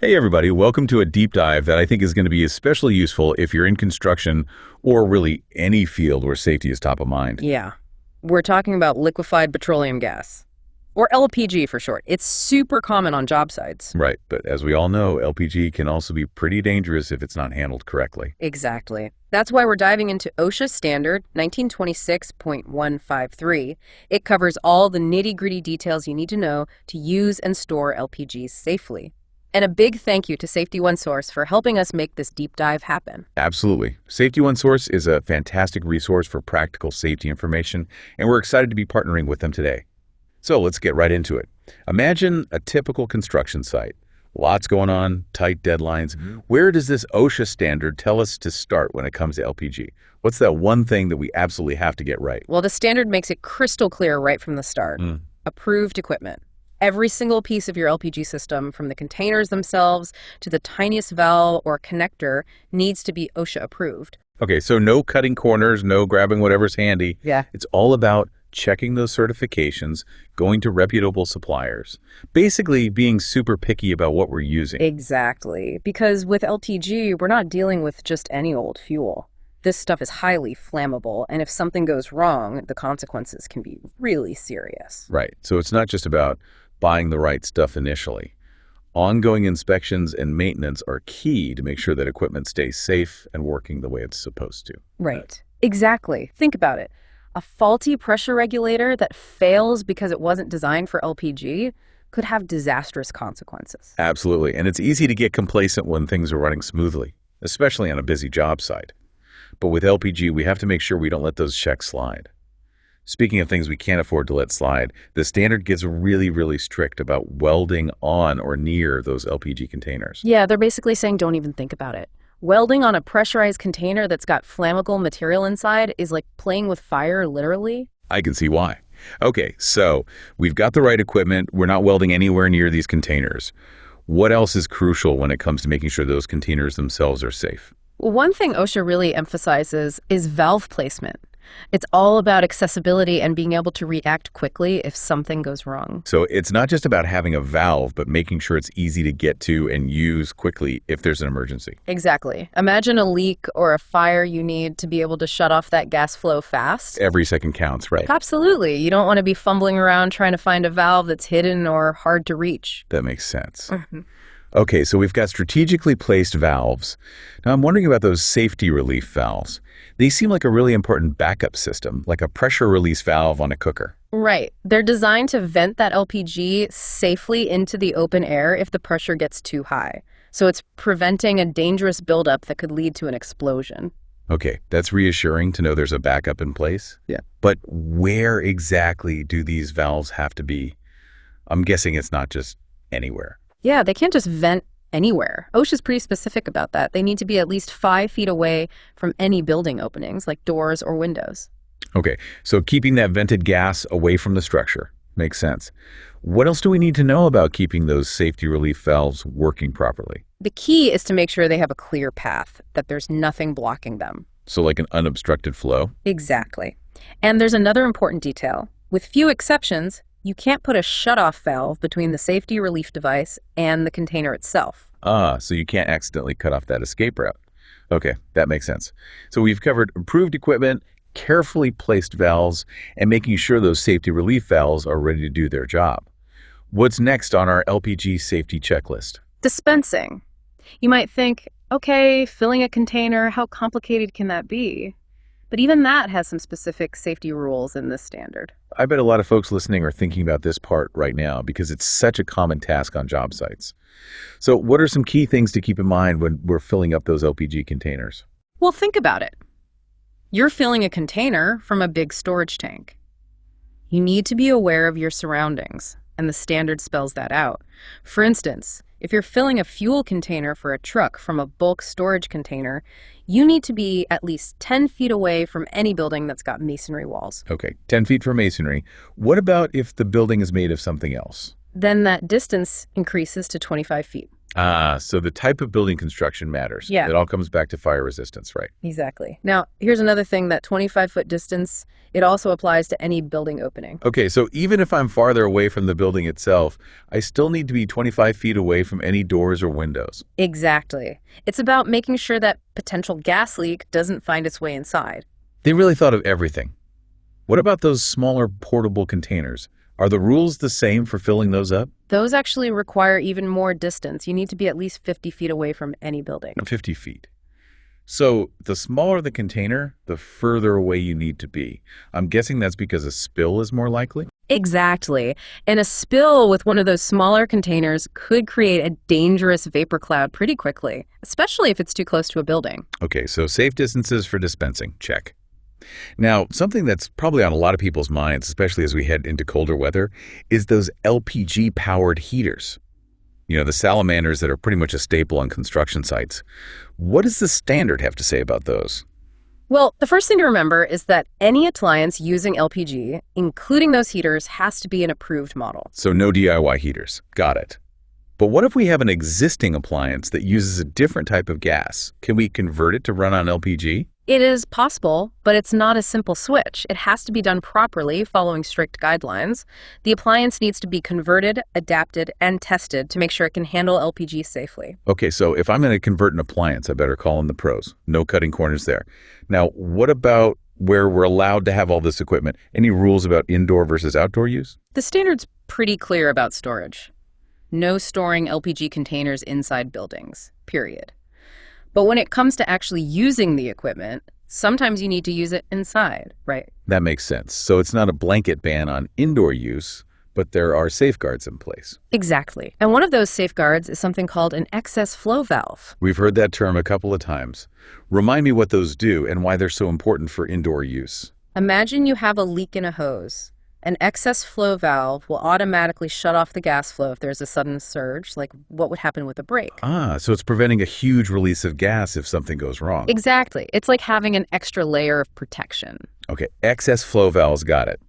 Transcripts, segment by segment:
Hey everybody, welcome to a deep dive that I think is going to be especially useful if you're in construction or really any field where safety is top of mind. Yeah, we're talking about liquefied petroleum gas, or LPG for short. It's super common on job sites. Right, but as we all know, LPG can also be pretty dangerous if it's not handled correctly. Exactly. That's why we're diving into OSHA standard 1926.153. It covers all the nitty-gritty details you need to know to use and store LPGs safely. And a big thank you to Safety One Source for helping us make this deep dive happen. Absolutely. Safety One Source is a fantastic resource for practical safety information, and we're excited to be partnering with them today. So let's get right into it. Imagine a typical construction site. Lots going on, tight deadlines. Where does this OSHA standard tell us to start when it comes to LPG? What's that one thing that we absolutely have to get right? Well, the standard makes it crystal clear right from the start. Approved equipment. Every single piece of your LPG system, from the containers themselves to the tiniest valve or connector, needs to be OSHA approved. Okay, so no cutting corners, no grabbing whatever's handy. Yeah. It's all about checking those certifications, going to reputable suppliers, basically being super picky about what we're using. Exactly. Because with LPG, we're not dealing with just any old fuel. This stuff is highly flammable, and if something goes wrong, the consequences can be really serious. Right, so it's not just about buying the right stuff initially. Ongoing inspections and maintenance are key to make sure that equipment stays safe and working the way it's supposed to. Right. Exactly. Think about it. A faulty pressure regulator that fails because it wasn't designed for LPG could have disastrous consequences. Absolutely, and it's easy to get complacent when things are running smoothly, especially on a busy job site. But with LPG, we have to make sure we don't let those checks slide. Speaking of things we can't afford to let slide, the standard gets really strict about welding on or near those LPG containers. Yeah, they're basically saying don't even think about it. Welding on a pressurized container that's got flammable material inside is like playing with fire, literally. I can see why. Okay, so we've got the right equipment. We're not welding anywhere near these containers. What else is crucial when it comes to making sure those containers themselves are safe? One thing OSHA really emphasizes is valve placement. It's all about accessibility and being able to react quickly if something goes wrong. So it's not just about having a valve, but making sure it's easy to get to and use quickly if there's an emergency. Exactly. Imagine a leak or a fire you need to be able to shut off that gas flow fast. Every second counts, right? Absolutely. You don't want to be fumbling around trying to find a valve that's hidden or hard to reach. That makes sense. Okay, so we've got strategically placed valves. Now I'm wondering about those safety relief valves. They seem like a really important backup system, like a pressure release valve on a cooker. Right. They're designed to vent that LPG safely into the open air if the pressure gets too high. So it's preventing a dangerous buildup that could lead to an explosion. Okay, that's reassuring to know there's a backup in place. Yeah. But where exactly do these valves have to be? I'm guessing it's not just anywhere. Yeah, they can't just vent anywhere. OSHA's pretty specific about that. They need to be at least 5 feet away from any building openings, like doors or windows. Okay, so keeping that vented gas away from the structure makes sense. What else do we need to know about keeping those safety relief valves working properly? The key is to make sure they have a clear path, that there's nothing blocking them. So like an unobstructed flow? Exactly. And there's another important detail. With few exceptions, you can't put a shutoff valve between the safety relief device and the container itself. So you can't accidentally cut off that escape route. Okay, that makes sense. So we've covered approved equipment, carefully placed valves, and making sure those safety relief valves are ready to do their job. What's next on our LPG safety checklist? Dispensing. You might think, okay, filling a container, how complicated can that be? But even that has some specific safety rules in this standard. I bet a lot of folks listening are thinking about this part right now because it's such a common task on job sites. So what are some key things to keep in mind when we're filling up those LPG containers? Well, think about it. You're filling a container from a big storage tank. You need to be aware of your surroundings, and the standard spells that out. For instance, if you're filling a fuel container for a truck from a bulk storage container, you need to be at least 10 feet away from any building that's got masonry walls. Okay, 10 feet from masonry. What about if the building is made of something else? Then that distance increases to 25 feet. So the type of building construction matters. Yeah. It all comes back to fire resistance, right? Exactly. Now, here's another thing, that 25-foot distance, it also applies to any building opening. Okay, so even if I'm farther away from the building itself, I still need to be 25 feet away from any doors or windows. Exactly. It's about making sure that potential gas leak doesn't find its way inside. They really thought of everything. What about those smaller portable containers? Are the rules the same for filling those up? Those actually require even more distance. You need to be at least 50 feet away from any building. 50 feet. So the smaller the container, the further away you need to be. I'm guessing that's because a spill is more likely? Exactly. And a spill with one of those smaller containers could create a dangerous vapor cloud pretty quickly, especially if it's too close to a building. Okay, so safe distances for dispensing, check. Now, something that's probably on a lot of people's minds, especially as we head into colder weather, is those LPG-powered heaters. You know, the salamanders that are pretty much a staple on construction sites. What does the standard have to say about those? Well, the first thing to remember is that any appliance using LPG, including those heaters, has to be an approved model. So no DIY heaters. Got it. But what if we have an existing appliance that uses a different type of gas? Can we convert it to run on LPG? It is possible, but it's not a simple switch. It has to be done properly, following strict guidelines. The appliance needs to be converted, adapted, and tested to make sure it can handle LPG safely. Okay, so if I'm going to convert an appliance, I better call in the pros. No cutting corners there. Now, what about where we're allowed to have all this equipment? Any rules about indoor versus outdoor use? The standard's pretty clear about storage. No storing LPG containers inside buildings, period. But when it comes to actually using the equipment, sometimes you need to use it inside, right? That makes sense. So it's not a blanket ban on indoor use, but there are safeguards in place. Exactly. And one of those safeguards is something called an excess flow valve. We've heard that term a couple of times. Remind me what those do and why they're so important for indoor use. Imagine you have a leak in a hose. An excess flow valve will automatically shut off the gas flow if there's a sudden surge, like what would happen with a break. So it's preventing a huge release of gas if something goes wrong. Exactly. It's like having an extra layer of protection. Okay, excess flow valves, got it.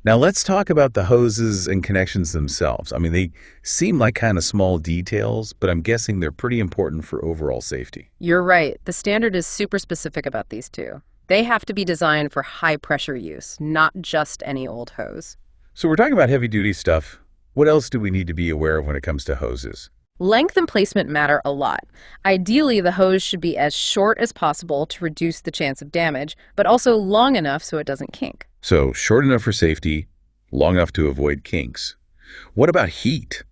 Now let's talk about the hoses and connections themselves. I mean, they seem like kind of small details, but I'm guessing they're pretty important for overall safety. You're right. The standard is super specific about these two. They have to be designed for high-pressure use, not just any old hose. So we're talking about heavy-duty stuff. What else do we need to be aware of when it comes to hoses? Length and placement matter a lot. Ideally, the hose should be as short as possible to reduce the chance of damage, but also long enough so it doesn't kink. So short enough for safety, long enough to avoid kinks. What about heat?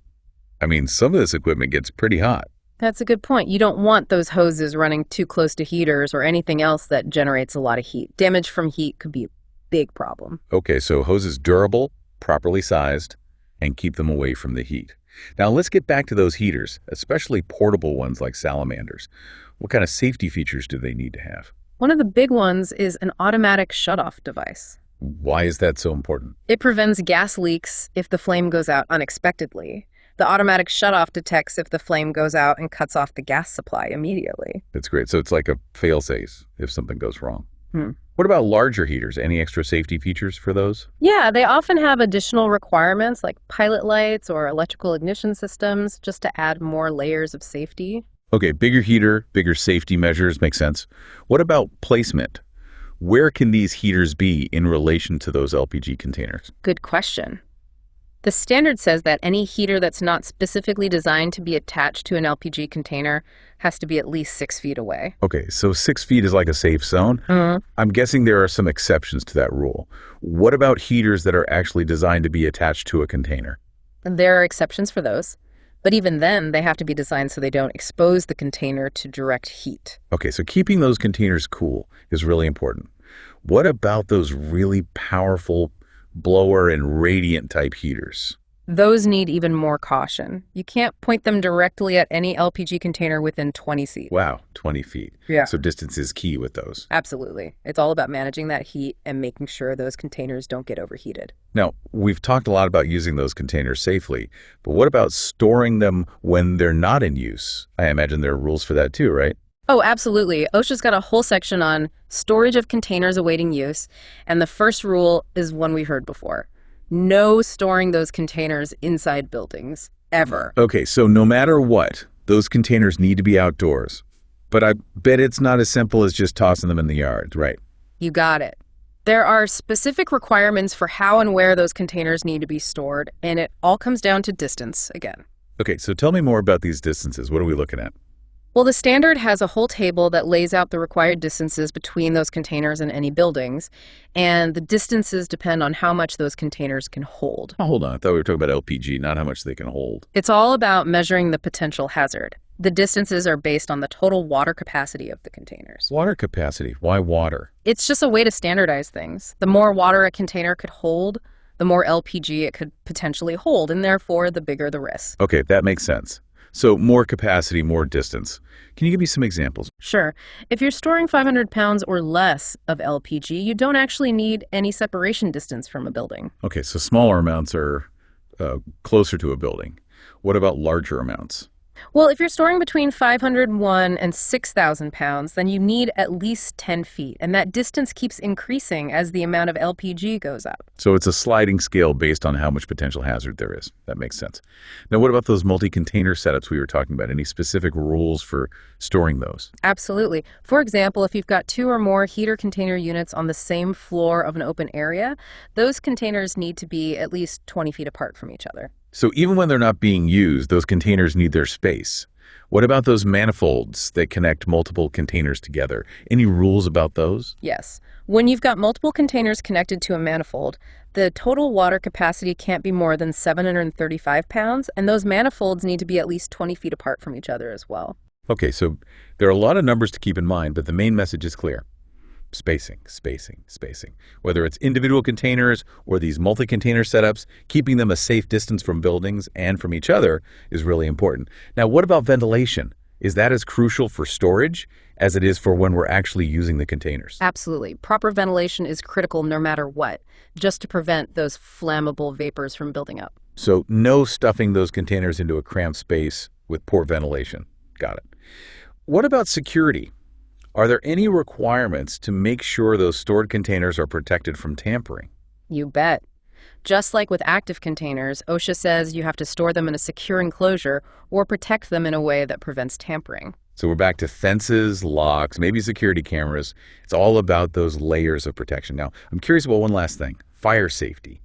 I mean, some of this equipment gets pretty hot. That's a good point. You don't want those hoses running too close to heaters or anything else that generates a lot of heat. Damage from heat could be a big problem. Okay, so hoses durable, properly sized, and keep them away from the heat. Now let's get back to those heaters, especially portable ones like salamanders. What kind of safety features do they need to have? One of the big ones is an automatic shutoff device. Why is that so important? It prevents gas leaks if the flame goes out unexpectedly. The automatic shutoff detects if the flame goes out and cuts off the gas supply immediately. That's great. So it's like a fail-safe if something goes wrong. What about larger heaters? Any extra safety features for those? Yeah, they often have additional requirements like pilot lights or electrical ignition systems just to add more layers of safety. Okay, bigger heater, bigger safety measures, makes sense. What about placement? Where can these heaters be in relation to those LPG containers? Good question. The standard says that any heater that's not specifically designed to be attached to an LPG container has to be at least 6 feet away. Okay, so 6 feet is like a safe zone. I'm guessing there are some exceptions to that rule. What about heaters that are actually designed to be attached to a container? There are exceptions for those, but even then, they have to be designed so they don't expose the container to direct heat. Okay, so keeping those containers cool is really important. What about those really powerful blower and radiant type heaters? Those need even more caution. You can't point them directly at any LPG container within 20 feet. Wow, 20 feet. Yeah. So distance is key with those. Absolutely. It's all about managing that heat and making sure those containers don't get overheated. Now, we've talked a lot about using those containers safely, but what about storing them when they're not in use? I imagine there are rules for that too, right? Oh, absolutely. OSHA's got a whole section on storage of containers awaiting use, and the first rule is one we heard before. No storing those containers inside buildings, ever. Okay, so no matter what, those containers need to be outdoors. But I bet it's not as simple as just tossing them in the yard, right? You got it. There are specific requirements for how and where those containers need to be stored, and it all comes down to distance again. Okay, so tell me more about these distances. What are we looking at? Well, the standard has a whole table that lays out the required distances between those containers and any buildings, and the distances depend on how much those containers can hold. Oh, hold on. I thought we were talking about LPG, not how much they can hold. It's all about measuring the potential hazard. The distances are based on the total water capacity of the containers. Water capacity. Why water? It's just a way to standardize things. The more water a container could hold, the more LPG it could potentially hold, and therefore the bigger the risk. Okay, that makes sense. So more capacity, more distance. Can you give me some examples? Sure. If you're storing 500 pounds or less of LPG, you don't actually need any separation distance from a building. Okay, so smaller amounts are closer to a building. What about larger amounts? Well, if you're storing between 501 and 6,000 pounds, then you need at least 10 feet, and that distance keeps increasing as the amount of LPG goes up. So it's a sliding scale based on how much potential hazard there is. That makes sense. Now, what about those multi-container setups we were talking about? Any specific rules for storing those? Absolutely. For example, if you've got 2 or more heater container units on the same floor of an open area, those containers need to be at least 20 feet apart from each other. So even when they're not being used, those containers need their space. What about those manifolds that connect multiple containers together? Any rules about those? Yes. When you've got multiple containers connected to a manifold, the total water capacity can't be more than 735 pounds, and those manifolds need to be at least 20 feet apart from each other as well. Okay, so there are a lot of numbers to keep in mind, but the main message is clear. Spacing, spacing, spacing. Whether it's individual containers or these multi-container setups, keeping them a safe distance from buildings and from each other is really important. Now, what about ventilation? Is that as crucial for storage as it is for when we're actually using the containers? Absolutely. Proper ventilation is critical no matter what, just to prevent those flammable vapors from building up. So no stuffing those containers into a cramped space with poor ventilation. Got it. What about security? Are there any requirements to make sure those stored containers are protected from tampering? You bet. Just like with active containers, OSHA says you have to store them in a secure enclosure or protect them in a way that prevents tampering. So we're back to fences, locks, maybe security cameras. It's all about those layers of protection. Now, I'm curious about one last thing, fire safety.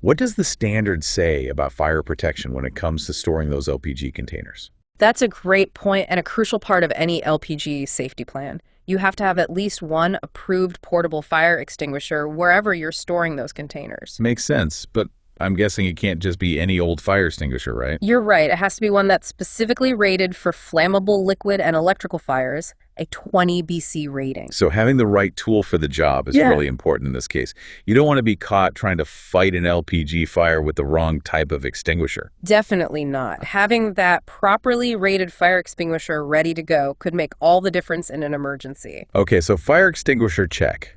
What does the standard say about fire protection when it comes to storing those LPG containers? That's a great point and a crucial part of any LPG safety plan. You have to have at least one approved portable fire extinguisher wherever you're storing those containers. Makes sense, but I'm guessing it can't just be any old fire extinguisher, right? You're right. It has to be one that's specifically rated for flammable liquid and electrical fires, a 20 BC rating. So having the right tool for the job is really important in this case. You don't want to be caught trying to fight an LPG fire with the wrong type of extinguisher. Definitely not. Having that properly rated fire extinguisher ready to go could make all the difference in an emergency. Okay, so fire extinguisher check.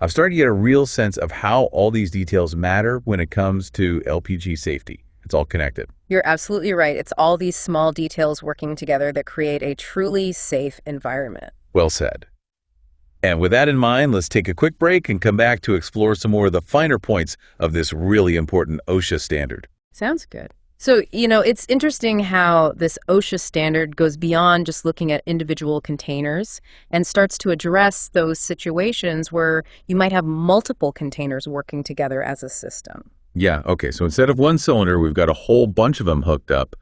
I've started to get a real sense of how all these details matter when it comes to LPG safety. It's all connected. You're absolutely right. It's all these small details working together that create a truly safe environment. Well said. And with that in mind, let's take a quick break and come back to explore some more of the finer points of this really important OSHA standard. Sounds good. So, it's interesting how this OSHA standard goes beyond just looking at individual containers and starts to address those situations where you might have multiple containers working together as a system. Yeah, okay, so instead of one cylinder, we've got a whole bunch of them hooked up.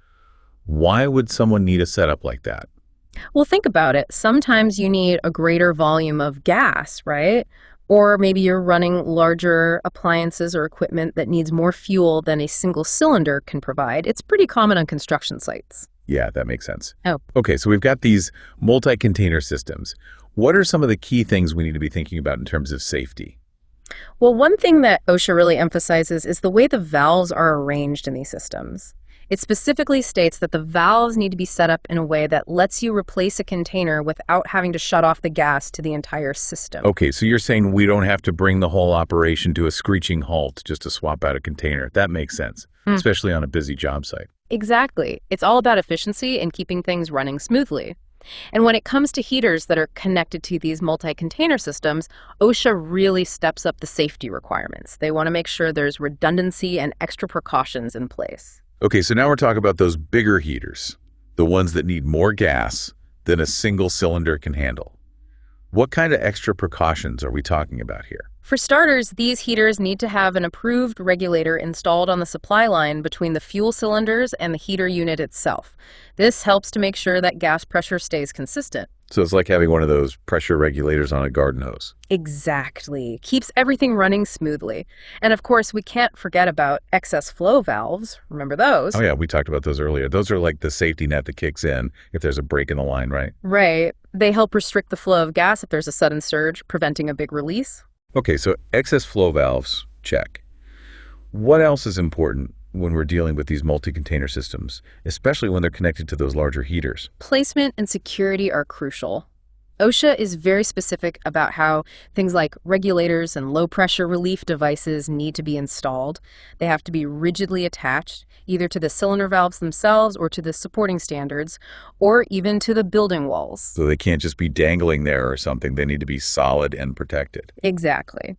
Why would someone need a setup like that? Well, think about it. Sometimes you need a greater volume of gas, right? Or maybe you're running larger appliances or equipment that needs more fuel than a single cylinder can provide. It's pretty common on construction sites. Yeah, that makes sense. Oh. Okay, so we've got these multi-container systems. What are some of the key things we need to be thinking about in terms of safety? Well, one thing that OSHA really emphasizes is the way the valves are arranged in these systems. It specifically states that the valves need to be set up in a way that lets you replace a container without having to shut off the gas to the entire system. Okay, so you're saying we don't have to bring the whole operation to a screeching halt just to swap out a container. That makes sense, especially on a busy job site. Exactly. It's all about efficiency and keeping things running smoothly. And when it comes to heaters that are connected to these multi-container systems, OSHA really steps up the safety requirements. They want to make sure there's redundancy and extra precautions in place. Okay, so now we're talking about those bigger heaters, The ones that need more gas than a single cylinder can handle. What kind of extra precautions are we talking about here? For starters, these heaters need to have an approved regulator installed on the supply line between the fuel cylinders and the heater unit itself. This helps to make sure that gas pressure stays consistent. So it's like having one of those pressure regulators on a garden hose. Exactly. Keeps everything running smoothly. And of course, we can't forget about excess flow valves. Remember those? Oh yeah, we talked about those earlier. Those are like the safety net that kicks in if there's a break in the line, right? Right. They help restrict the flow of gas if there's a sudden surge, preventing a big release. Okay, so excess flow valves, check. What else is important when we're dealing with these multi-container systems, especially when they're connected to those larger heaters? Placement and security are crucial. OSHA is very specific about how things like regulators and low-pressure relief devices need to be installed. They have to be rigidly attached, either to the cylinder valves themselves or to the supporting standards, or even to the building walls. So they can't just be dangling there or something. They need to be solid and protected. Exactly.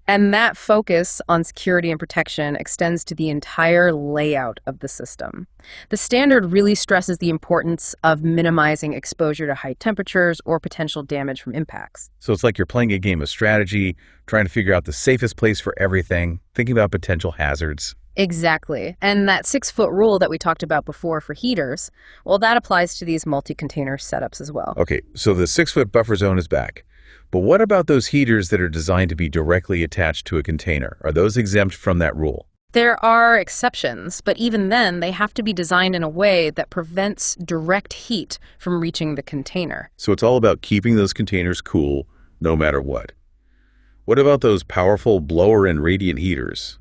And that focus on security and protection extends to the entire layout of the system. The standard really stresses the importance of minimizing exposure to high temperatures or potential damage from impacts. So it's like you're playing a game of strategy, trying to figure out the safest place for everything, thinking about potential hazards. Exactly. And that 6-foot rule that we talked about before for heaters, well, that applies to these multi-container setups as well. Okay, so the 6-foot buffer zone is back. But what about those heaters that are designed to be directly attached to a container? Are those exempt from that rule? There are exceptions, but even then, they have to be designed in a way that prevents direct heat from reaching the container. So it's all about keeping those containers cool no matter what. What about those powerful blower and radiant heaters?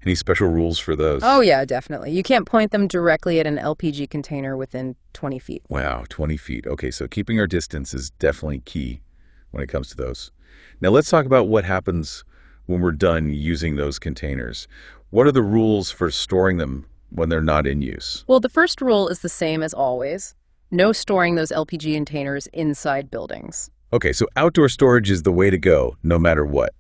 Any special rules for those? Oh, yeah, definitely. You can't point them directly at an LPG container within 20 feet. Wow, 20 feet. Okay, so keeping our distance is definitely key when it comes to those. Now let's talk about what happens when we're done using those containers. What are the rules for storing them when they're not in use? Well, the first rule is the same as always. No storing those LPG containers inside buildings. Okay, so outdoor storage is the way to go, no matter what.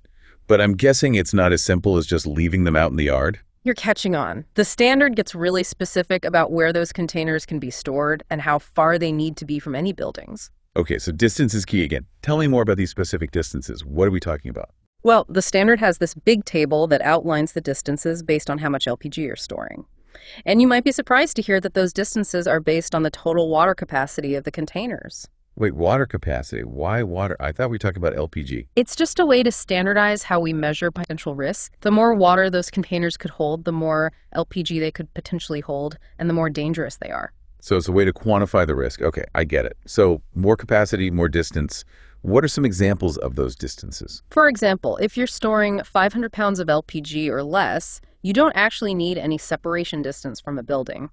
But I'm guessing it's not as simple as just leaving them out in the yard? You're catching on. The standard gets really specific about where those containers can be stored and how far they need to be from any buildings. Okay, so distance is key again. Tell me more about these specific distances. What are we talking about? Well, the standard has this big table that outlines the distances based on how much LPG you're storing. And you might be surprised to hear that those distances are based on the total water capacity of the containers. Wait, water capacity. Why water? I thought we were talking about LPG. It's just a way to standardize how we measure potential risk. The more water those containers could hold, the more LPG they could potentially hold, and the more dangerous they are. So it's a way to quantify the risk. Okay, I get it. So more capacity, more distance. What are some examples of those distances? For example, if you're storing 500 pounds of LPG or less, you don't actually need any separation distance from a building.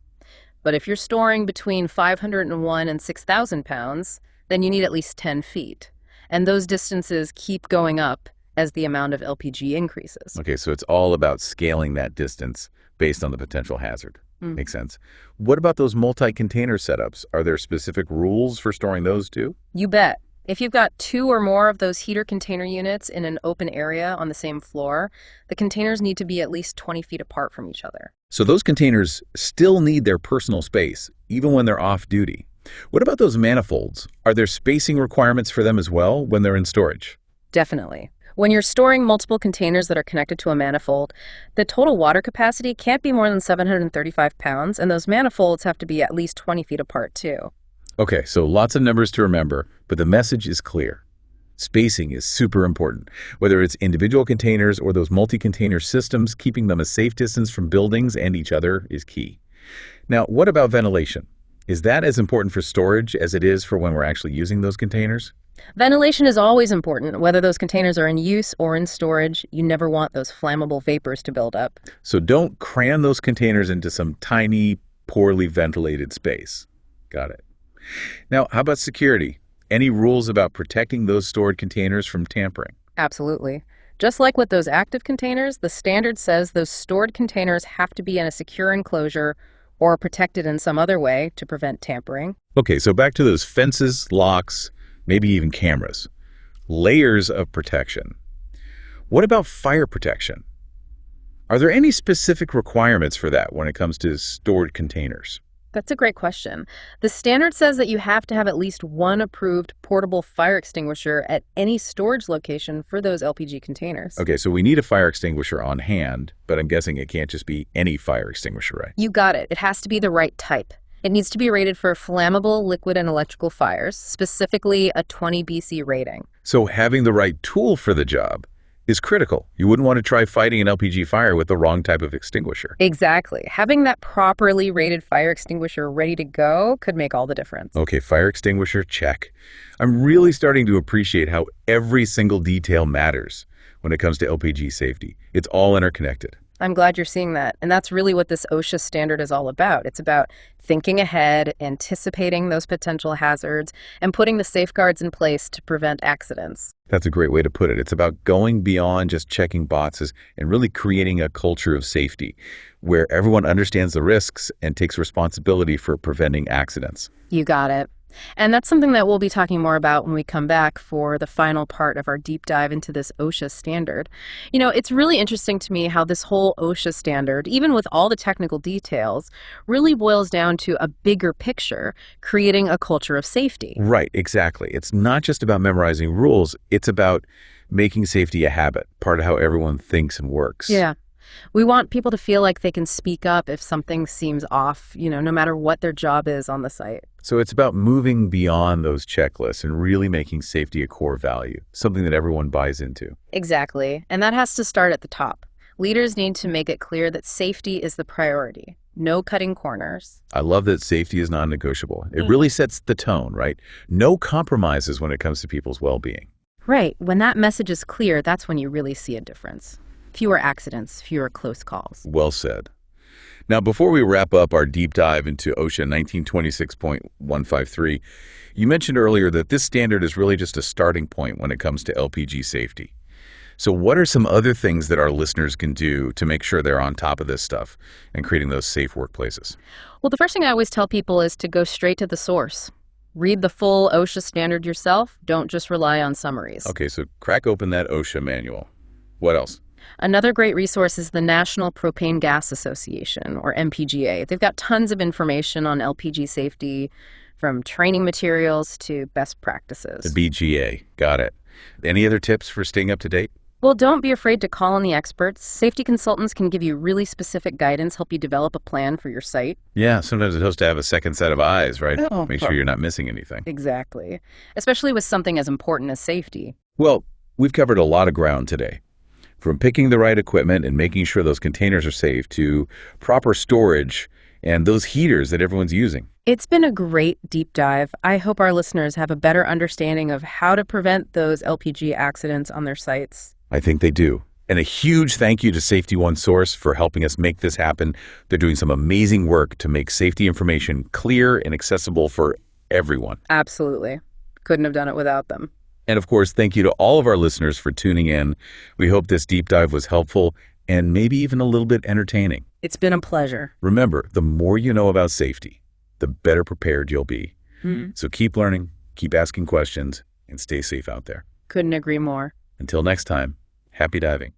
But if you're storing between 501 and 6,000 pounds, then you need at least 10 feet. And those distances keep going up as the amount of LPG increases. Okay, so it's all about scaling that distance based on the potential hazard. Makes sense. What about those multi-container setups? Are there specific rules for storing those too? You bet. If you've got 2 or more of those heater container units in an open area on the same floor, the containers need to be at least 20 feet apart from each other. So those containers still need their personal space, even when they're off duty. What about those manifolds? Are there spacing requirements for them as well when they're in storage? Definitely. When you're storing multiple containers that are connected to a manifold, the total water capacity can't be more than 735 pounds, and those manifolds have to be at least 20 feet apart too. Okay, so lots of numbers to remember, but the message is clear. Spacing is super important. Whether it's individual containers or those multi-container systems, keeping them a safe distance from buildings and each other is key. Now, what about ventilation? Is that as important for storage as it is for when we're actually using those containers? Ventilation is always important, whether those containers are in use or in storage. You never want those flammable vapors to build up. So don't cram those containers into some tiny, poorly ventilated space. Got it. Now, how about security? Any rules about protecting those stored containers from tampering? Absolutely. Just like with those active containers, the standard says those stored containers have to be in a secure enclosure or protected in some other way to prevent tampering. Okay, so back to those fences, locks, maybe even cameras. Layers of protection. What about fire protection? Are there any specific requirements for that when it comes to stored containers? That's a great question. The standard says that you have to have at least one approved portable fire extinguisher at any storage location for those LPG containers. Okay, so we need a fire extinguisher on hand, but I'm guessing it can't just be any fire extinguisher, right? You got it. It has to be the right type. It needs to be rated for flammable liquid and electrical fires, specifically a 20 BC rating. So having the right tool for the job is critical. You wouldn't want to try fighting an LPG fire with the wrong type of extinguisher. Exactly. Having that properly rated fire extinguisher ready to go could make all the difference. Okay, fire extinguisher, check. I'm really starting to appreciate how every single detail matters when it comes to LPG safety. It's all interconnected. I'm glad you're seeing that. And that's really what this OSHA standard is all about. It's about thinking ahead, anticipating those potential hazards, and putting the safeguards in place to prevent accidents. That's a great way to put it. It's about going beyond just checking boxes and really creating a culture of safety where everyone understands the risks and takes responsibility for preventing accidents. You got it. And that's something that we'll be talking more about when we come back for the final part of our deep dive into this OSHA standard. You know, it's really interesting to me how this whole OSHA standard, even with all the technical details, really boils down to a bigger picture, creating a culture of safety. Right, exactly. It's not just about memorizing rules. It's about making safety a habit, part of how everyone thinks and works. Yeah. We want people to feel like they can speak up if something seems off, no matter what their job is on the site. So it's about moving beyond those checklists and really making safety a core value, something that everyone buys into. Exactly. And that has to start at the top. Leaders need to make it clear that safety is the priority. No cutting corners. I love that safety is non-negotiable. It really sets the tone, right? No compromises when it comes to people's well-being. Right. When that message is clear, that's when you really see a difference. Fewer accidents, fewer close calls. Well said. Now, before we wrap up our deep dive into OSHA 1926.153, you mentioned earlier that this standard is really just a starting point when it comes to LPG safety. So what are some other things that our listeners can do to make sure they're on top of this stuff and creating those safe workplaces? Well, the first thing I always tell people is to go straight to the source. Read the full OSHA standard yourself. Don't just rely on summaries. Okay, so crack open that OSHA manual. What else? Another great resource is the National Propane Gas Association, or NPGA. They've got tons of information on LPG safety, from training materials to best practices. The BGA. Got it. Any other tips for staying up to date? Well, don't be afraid to call on the experts. Safety consultants can give you really specific guidance, help you develop a plan for your site. Yeah, sometimes it helps to have a second set of eyes, right? Make sure you're not missing anything. Exactly. Especially with something as important as safety. Well, we've covered a lot of ground today. From picking the right equipment and making sure those containers are safe to proper storage and those heaters that everyone's using. It's been a great deep dive. I hope our listeners have a better understanding of how to prevent those LPG accidents on their sites. I think they do. And a huge thank you to Safety One Source for helping us make this happen. They're doing some amazing work to make safety information clear and accessible for everyone. Absolutely. Couldn't have done it without them. And of course, thank you to all of our listeners for tuning in. We hope this deep dive was helpful and maybe even a little bit entertaining. It's been a pleasure. Remember, the more you know about safety, the better prepared you'll be. So keep learning, keep asking questions, and stay safe out there. Couldn't agree more. Until next time, happy diving.